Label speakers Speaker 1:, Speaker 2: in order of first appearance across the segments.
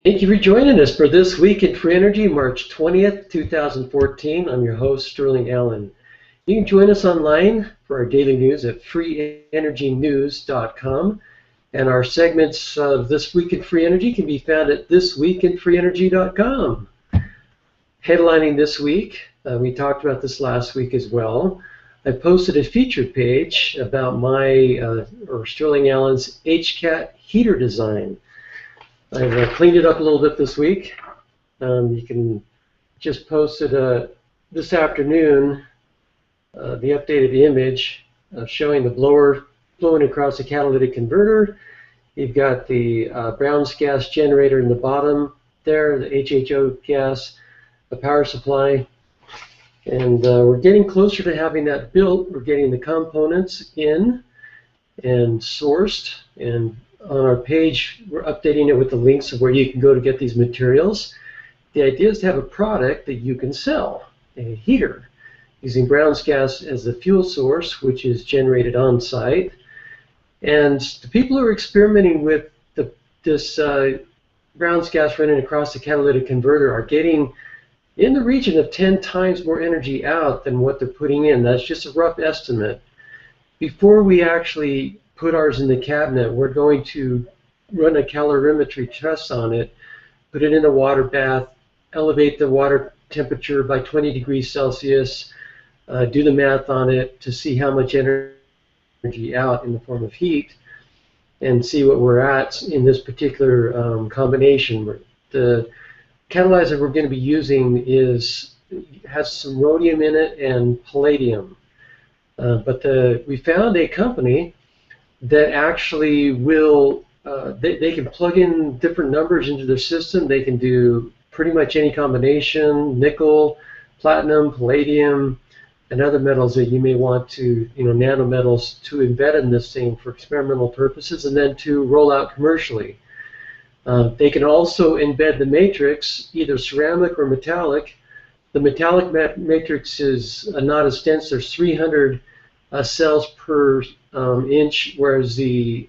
Speaker 1: Thank you for joining us for This Week in Free Energy, March 20th, 2014. I'm your host, Sterling Allen. You can join us online for our daily news at freeenergynews.com. And our segments of This Week in Free Energy can be found at thisweekinfreeenergy.com. Headlining this week, we talked about this last week as well. I posted a featured page about my, Sterling Allen's HCAT heater design. I've cleaned it up a little bit this week. You can just post it this afternoon, the updated image showing the blower flowing across the catalytic converter. You've got the Brown's gas generator in the bottom there, the HHO gas, the power supply. And we're getting closer to having that built. We're getting the components in and sourced, and on our page, we're updating it with the links of where you can go to get these materials. The idea is to have a product that you can sell, a heater, using Brown's gas as the fuel source, which is generated on site. And the people who are experimenting with this Brown's gas running across the catalytic converter are getting in the region of 10 times more energy out than what they're putting in. That's just a rough estimate. Before we actually put ours in the cabinet, we're going to run a calorimetry test on it, put it in a water bath, elevate the water temperature by 20 degrees Celsius, do the math on it to see how much energy out in the form of heat, and see what we're at in this particular combination. The catalyzer we're going to be using has some rhodium in it and palladium. But we found a company that actually will, they can plug in different numbers into their system. They can do pretty much any combination, nickel, platinum, palladium, and other metals that you may want to, nanometals, to embed in this thing for experimental purposes and then to roll out commercially. They can also embed the matrix, either ceramic or metallic. The metallic matrix is not as dense. There's 300 cells per inch, whereas the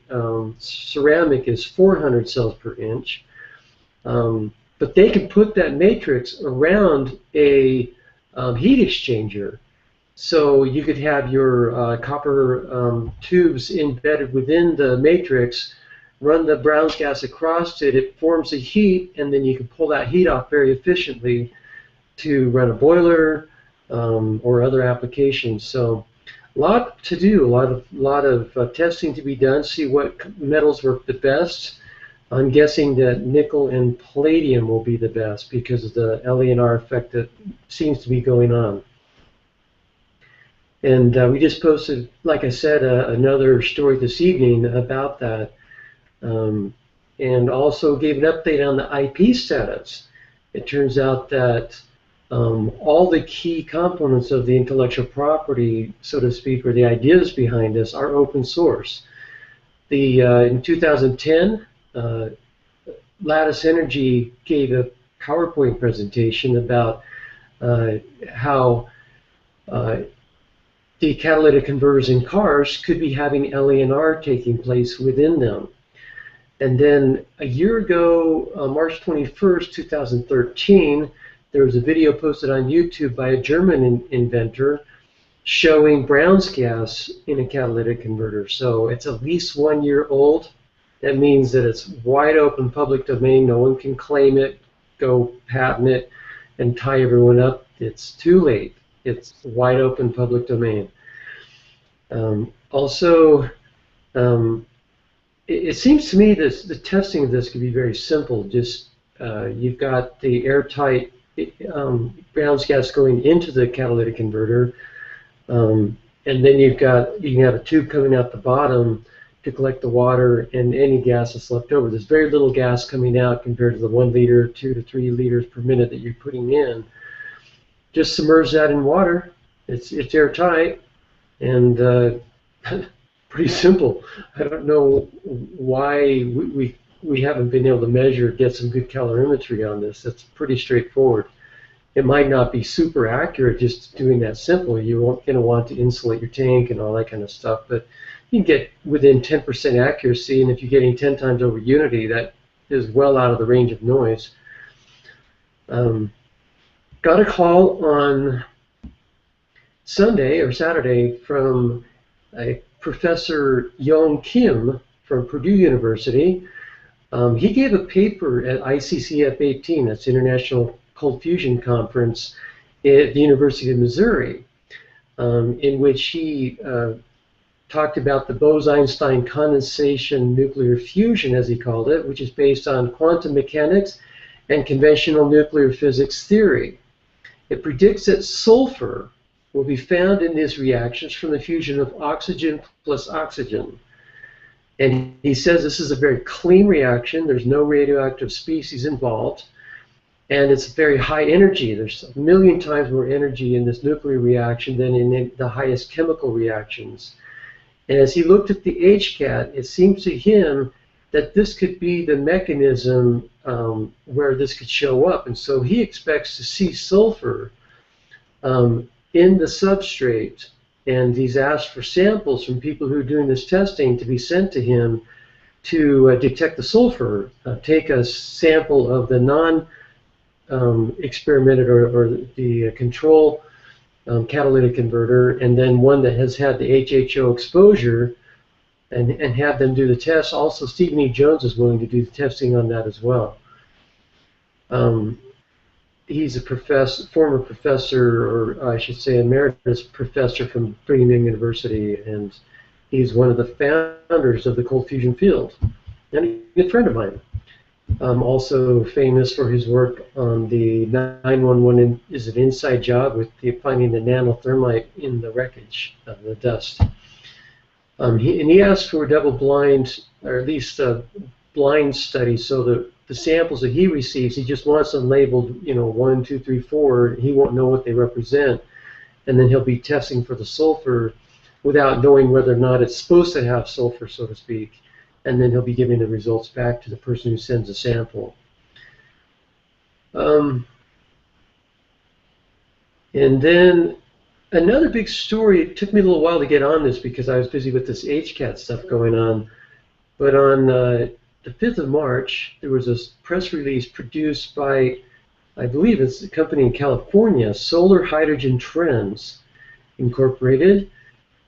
Speaker 1: ceramic is 400 cells per inch. But they can put that matrix around a heat exchanger. So you could have your copper tubes embedded within the matrix, run the Brown's gas across it, it forms a heat, and then you can pull that heat off very efficiently to run a boiler or other applications. So a lot to do, a lot of testing to be done, see what metals work the best. I'm guessing that nickel and palladium will be the best because of the LENR effect that seems to be going on. And we just posted, like I said, another story this evening about that, and also gave an update on the IP status. It turns out that all the key components of the intellectual property, so to speak, or the ideas behind this, are open source. In 2010, Lattice Energy gave a PowerPoint presentation about how the catalytic converters in cars could be having LENR taking place within them. And then a year ago, March 21st, 2013, there was a video posted on YouTube by a German inventor showing Brown's gas in a catalytic converter. So it's at least 1 year old. That means that it's wide open public domain. No one can claim it, go patent it, and tie everyone up. It's too late. It's wide open public domain. It seems to me that the testing of this could be very simple. Just you've got the airtight Brown's gas going into the catalytic converter, and then you can have a tube coming out the bottom to collect the water and any gas that's left over. There's very little gas coming out compared to the 1 liter, 2 to 3 liters per minute that you're putting in. Just submerge that in water. It's airtight and pretty simple. I don't know why we haven't been able to get some good calorimetry on this. That's pretty straightforward. It might not be super accurate just doing that simple. You're going to want to insulate your tank and all that kind of stuff, but you can get within 10% accuracy, and if you're getting 10 times over unity, that is well out of the range of noise. Got a call on Sunday or Saturday from a Professor Yong Kim from Purdue University. He gave a paper at ICCF 18, that's International Cold Fusion Conference at the University of Missouri, in which he talked about the Bose-Einstein condensation nuclear fusion, as he called it, which is based on quantum mechanics and conventional nuclear physics theory. It predicts that sulfur will be found in these reactions from the fusion of oxygen plus oxygen. And he says this is a very clean reaction. There's no radioactive species involved. And it's very high energy. There's a million times more energy in this nuclear reaction than in the highest chemical reactions. And as he looked at the HCAT, it seems to him that this could be the mechanism where this could show up. And so he expects to see sulfur in the substrate. And he's asked for samples from people who are doing this testing to be sent to him to detect the sulfur. Take a sample of the non-experimented or the control catalytic converter, and then one that has had the HHO exposure, and have them do the test. Also, Stephen E. Jones is willing to do the testing on that as well. He's a former professor, or I should say emeritus professor from Brigham Young University, and he's one of the founders of the cold fusion field, and a good friend of mine. Also famous for his work on the 911 is an inside job with finding the nanothermite in the wreckage of the dust. He asked for a double-blind, or at least a blind study, so that the samples that he receives, he just wants them labeled, 1, 2, 3, 4. He won't know what they represent, and then he'll be testing for the sulfur without knowing whether or not it's supposed to have sulfur, so to speak, and then he'll be giving the results back to the person who sends a sample. And then another big story, it took me a little while to get on this because I was busy with this HCAT stuff going on, but on the 5th of March, there was a press release produced by, I believe it's a company in California, Solar Hydrogen Trends Incorporated.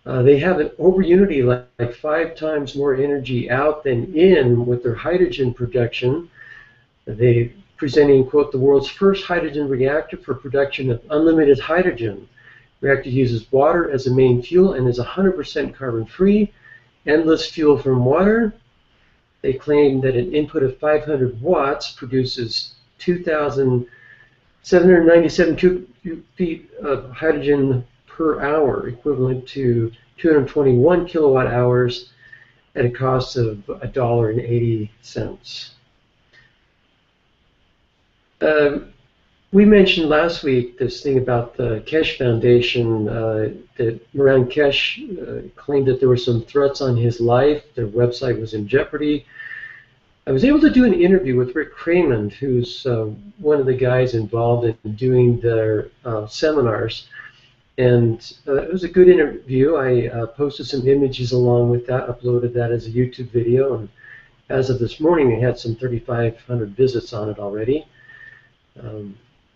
Speaker 1: They have an over unity like 5 times more energy out than in with their hydrogen production. They presenting, quote, the world's first hydrogen reactor for production of unlimited hydrogen. The reactor uses water as a main fuel and is 100% carbon-free, endless fuel from water. They claim that an input of 500 watts produces 2,797 cubic feet of hydrogen per hour, equivalent to 221 kilowatt hours at a cost of $1.80. We mentioned last week this thing about the Keshe Foundation, that Moran Keshe claimed that there were some threats on his life. Their website was in jeopardy. I was able to do an interview with Rick Craymond, who's one of the guys involved in doing their seminars. And it was a good interview. I posted some images along with that, uploaded that as a YouTube video, and as of this morning, it had some 3,500 visits on it already.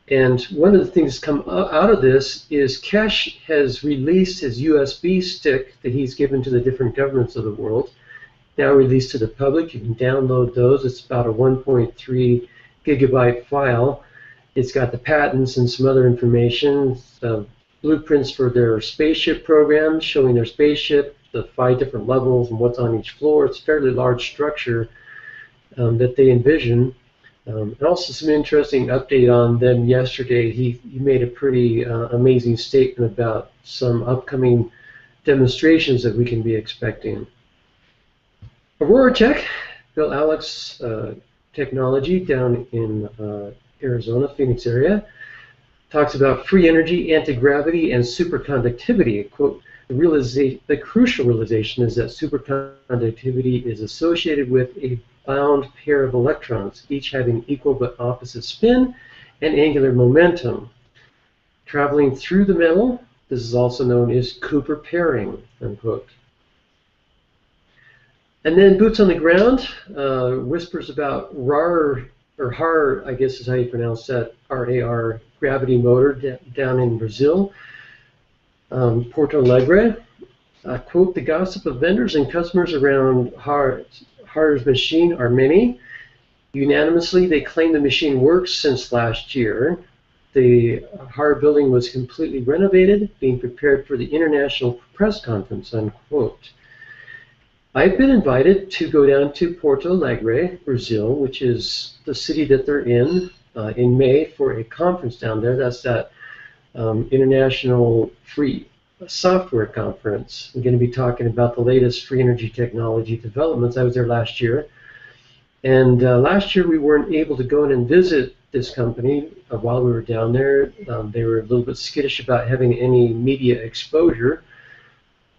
Speaker 1: And one of the things that's come out of this is Keshe has released his USB stick that he's given to the different governments of the world, now released to the public. You can download those. It's about a 1.3 gigabyte file. It's got the patents and some other information, blueprints for their spaceship program, showing their spaceship, the 5 different levels and what's on each floor. It's a fairly large structure that they envision. And also some interesting update on them yesterday. He made a pretty amazing statement about some upcoming demonstrations that we can be expecting. Aurora Tech, Bill Alex Technology down in Arizona, Phoenix area, talks about free energy, anti-gravity, and superconductivity. Quote, the crucial realization is that superconductivity is associated with a bound pair of electrons, each having equal but opposite spin and angular momentum. Traveling through the metal, this is also known as Cooper pairing, unquote. And then boots on the ground, whispers about RAR, or HAR, I guess is how you pronounce that, RAR, gravity motor down in Brazil, Porto Alegre. Quote, the gossip of vendors and customers around HAR's machine are many. Unanimously, they claim the machine works since last year. The HAR building was completely renovated, being prepared for the International Press Conference, unquote. I've been invited to go down to Porto Alegre, Brazil, which is the city that they're in May for a conference down there. That's that International Free Software Conference. I'm going to be talking about the latest free energy technology developments. I was there last year. And last year we weren't able to go in and visit this company while we were down there. They were a little bit skittish about having any media exposure.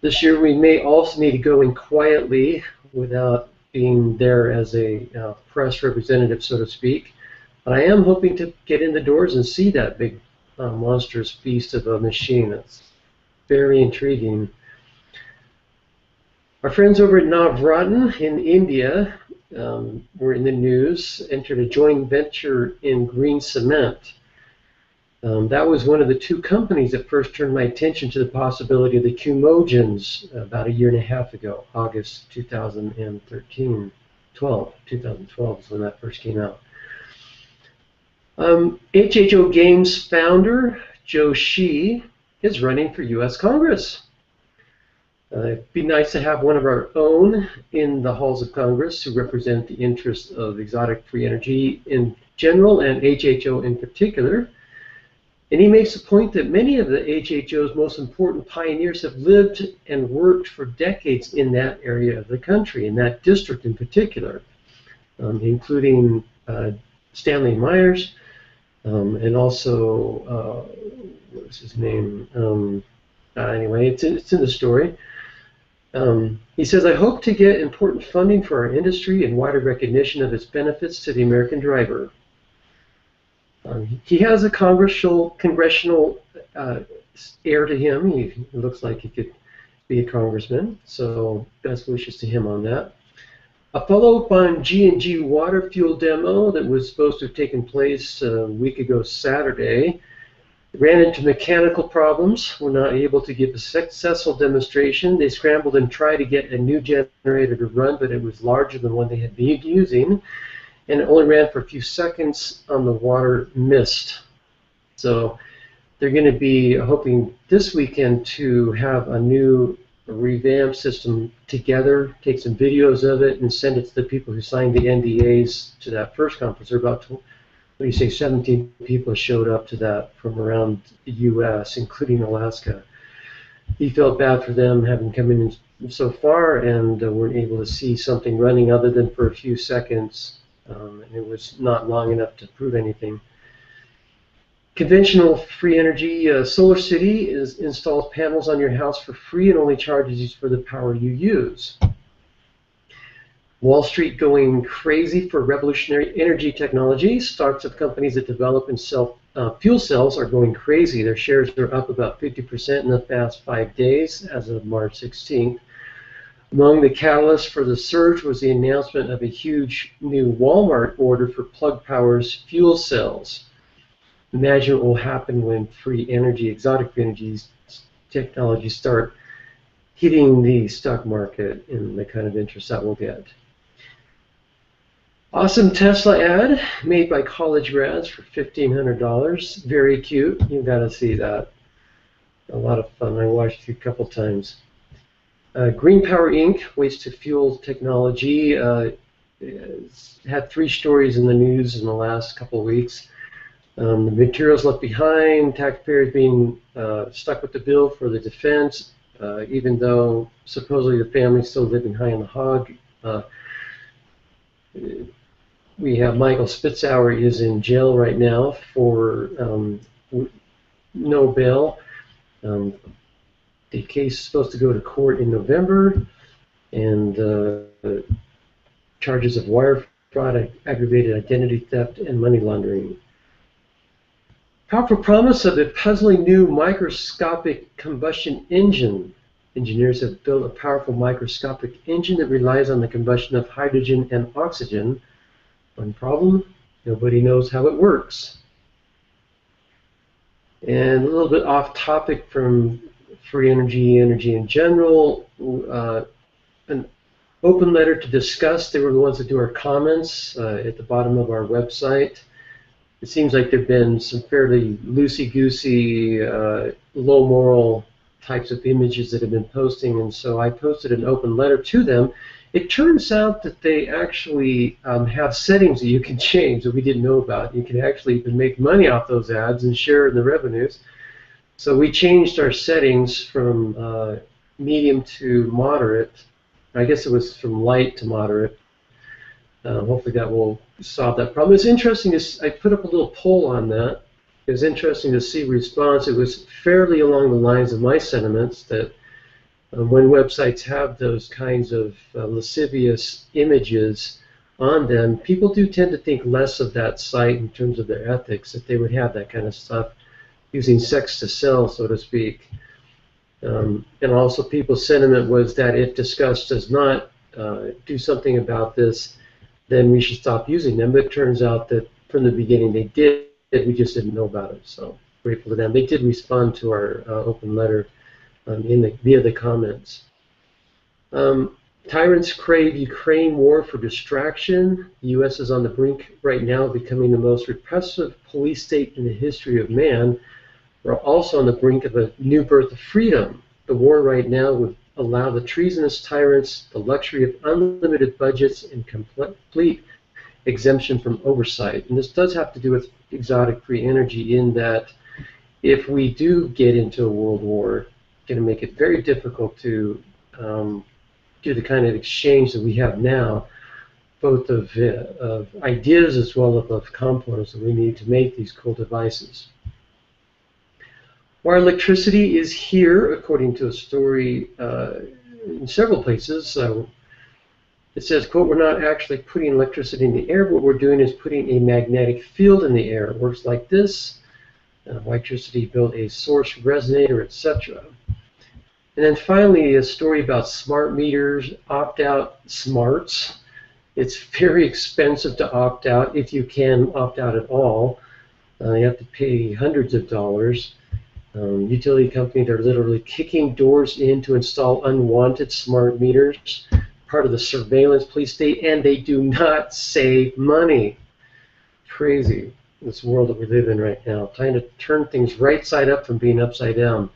Speaker 1: This year we may also need to go in quietly without being there as a press representative, so to speak. But I am hoping to get in the doors and see that big monstrous beast of a machine. It's very intriguing. Our friends over at Navratna in India were in the news, entered a joint venture in green cement. That was one of the two companies that first turned my attention to the possibility of the Qmogens about a year and a half ago, August 2013, 2012 is when that first came out. HHO Games founder Joe Shi is running for U.S. Congress. It'd be nice to have one of our own in the halls of Congress who represent the interests of exotic free energy in general and HHO in particular. And he makes the point that many of the HHO's most important pioneers have lived and worked for decades in that area of the country, in that district in particular, including Stanley Myers, and also, what was his name? Anyway, it's in the story. He says, I hope to get important funding for our industry and wider recognition of its benefits to the American driver. He has a congressional air to him. He looks like he could be a congressman, so best wishes to him on that. A follow-up on G&G water fuel demo that was supposed to have taken place a week ago Saturday ran into mechanical problems. Were not able to give a successful demonstration. They scrambled and tried to get a new generator to run, but it was larger than one they had been using, and it only ran for a few seconds on the water mist. So they're going to be hoping this weekend to have a new revamped system together, take some videos of it, and send it to the people who signed the NDAs to that first conference. There are about, what do you say, 17 people showed up to that from around the U.S., including Alaska. He felt bad for them having come in so far and weren't able to see something running other than for a few seconds. And it was not long enough to prove anything. Conventional free energy, SolarCity installs panels on your house for free and only charges you for the power you use. Wall Street going crazy for revolutionary energy technology. Stocks of companies that develop and sell fuel cells are going crazy. Their shares are up about 50% in the past 5 days as of March 16th. Among the catalysts for the surge was the announcement of a huge new Walmart order for Plug Power's fuel cells. Imagine what will happen when free energy, exotic free energy technologies start hitting the stock market and the kind of interest that will get. Awesome Tesla ad made by college grads for $1,500. Very cute. You've got to see that. A lot of fun. I watched it a couple times. Green Power Inc., waste-to-fuel technology, had 3 stories in the news in the last couple of weeks. The materials left behind, taxpayers being stuck with the bill for the defense, even though supposedly the family's still living high on the hog. We have Michael Spitzauer is in jail right now for no bail. The case is supposed to go to court in November, and charges of wire fraud, aggravated identity theft, and money laundering. Powerful promise of a puzzling new microscopic combustion engine. Engineers have built a powerful microscopic engine that relies on the combustion of hydrogen and oxygen. One problem, nobody knows how it works. And a little bit off topic from free energy in general, an open letter to discuss. They were the ones that do our comments at the bottom of our website. It seems like there have been some fairly loosey-goosey, low moral types of images that have been posting, and so I posted an open letter to them. It turns out that they actually have settings that you can change that we didn't know about. You can actually even make money off those ads and share in the revenues. So we changed our settings from medium to moderate. I guess it was from light to moderate. Hopefully that will solve that problem. It's interesting, I put up a little poll on that. It was interesting to see response. It was fairly along the lines of my sentiments that when websites have those kinds of lascivious images on them, people do tend to think less of that site in terms of their ethics, that they would have that kind of stuff using sex to sell, so to speak. And also people's sentiment was that if Disqus does not do something about this, then we should stop using them. But it turns out that from the beginning they did. We just didn't know about it. So grateful to them. They did respond to our open letter via the comments. Tyrants crave Ukraine war for distraction. The U.S. is on the brink right now of becoming the most repressive police state in the history of man. We're also on the brink of a new birth of freedom. The war right now would allow the treasonous tyrants the luxury of unlimited budgets and complete exemption from oversight. And this does have to do with exotic free energy, in that if we do get into a world war, it's going to make it very difficult to do the kind of exchange that we have now, both of ideas as well as of components that we need to make these cool devices. Wire electricity is here, according to a story in several places. It says, quote, "We're not actually putting electricity in the air. What we're doing is putting a magnetic field in the air. It works like this. Electricity built a source resonator, etc." And then finally, a story about smart meters, opt-out smarts. It's very expensive to opt out, if you can opt out at all. You have to pay hundreds of dollars. Utility companies are literally kicking doors in to install unwanted smart meters, part of the surveillance police state, and they do not save money. Crazy, this world that we live in right now, trying to turn things right side up from being upside down.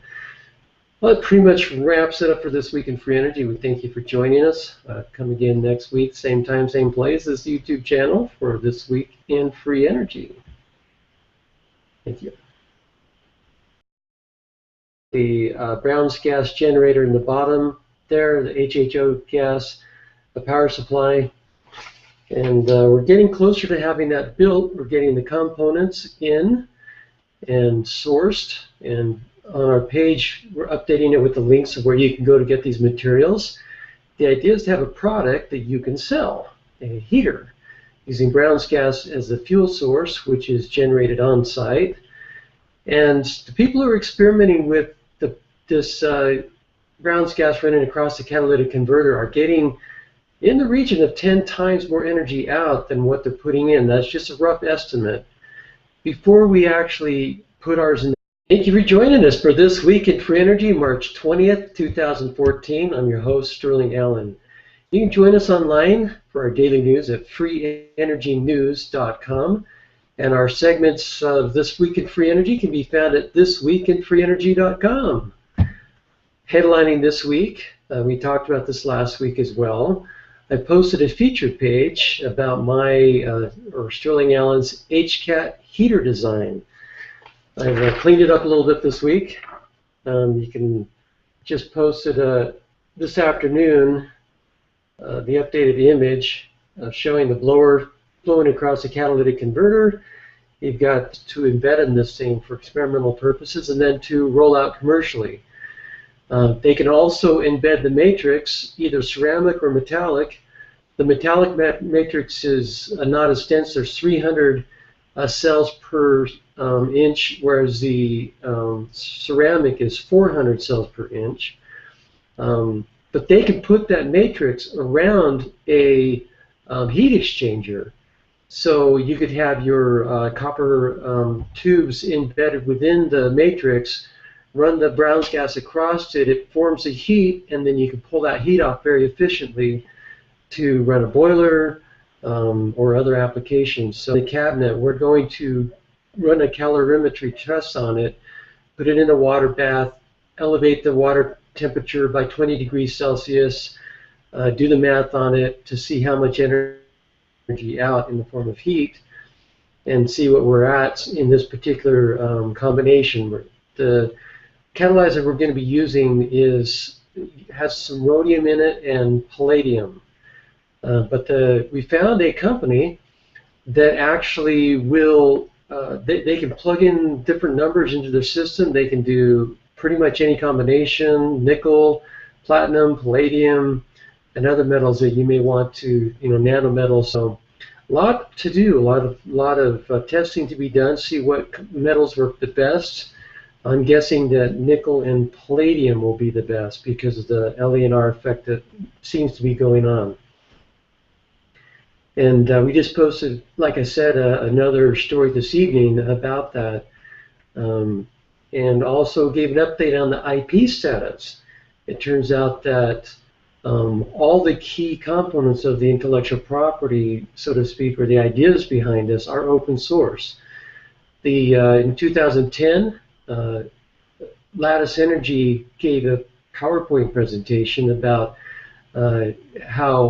Speaker 1: Well, that pretty much wraps it up for this week in free energy. We thank you for joining us. Come again next week, same time, same place, this YouTube channel for this week in free energy. Thank you. The Brown's gas generator in the bottom there, the HHO gas, the power supply, and we're getting closer to having that built. We're getting the components in and sourced, and on our page we're updating it with the links of where you can go to get these materials. The idea is to have a product that you can sell, a heater, using Brown's gas as the fuel source, which is generated on site. And the people who are experimenting with this Brown's gas running across the catalytic converter are getting in the region of 10 times more energy out than what they're putting in. That's just a rough estimate. Before we actually put ours in. Thank you for joining us for This Week in Free Energy, March 20th, 2014. I'm your host, Sterling Allen. You can join us online for our daily news at freeenergynews.com. And our segments of This Week in Free Energy can be found at thisweekinfreeenergy.com. Headlining this week, we talked about this last week as well. I posted a featured page about my, or Sterling Allen's HCAT heater design. I've cleaned it up a little bit this week. You can just post it this afternoon, the updated image showing the blower flowing across the catalytic converter. You've got to embed in this thing for experimental purposes and then to roll out commercially. They can also embed the matrix, either ceramic or metallic. The metallic matrix is not as dense. There's 300 cells per inch, whereas the ceramic is 400 cells per inch. But they can put that matrix around a heat exchanger. So you could have your copper tubes embedded within the matrix, run the Brown's gas across it, it forms a heat, and then you can pull that heat off very efficiently to run a boiler or other applications. So the cabinet, we're going to run a calorimetry test on it, put it in a water bath, elevate the water temperature by 20 degrees Celsius, do the math on it to see how much energy out in the form of heat, and see what we're at in this particular combination. The catalyzer we're going to be using has some rhodium in it and palladium. But we found a company that actually will, they can plug in different numbers into their system. They can do pretty much any combination, nickel, platinum, palladium, and other metals that you may want to, nanometals. So a lot to do, a lot of testing to be done, see what metals work the best. I'm guessing that nickel and palladium will be the best because of the LENR effect that seems to be going on. And we just posted, like I said, another story this evening about that, and also gave an update on the IP status. It turns out that all the key components of the intellectual property, so to speak, or the ideas behind this, are open source. In 2010, Lattice Energy gave a PowerPoint presentation about how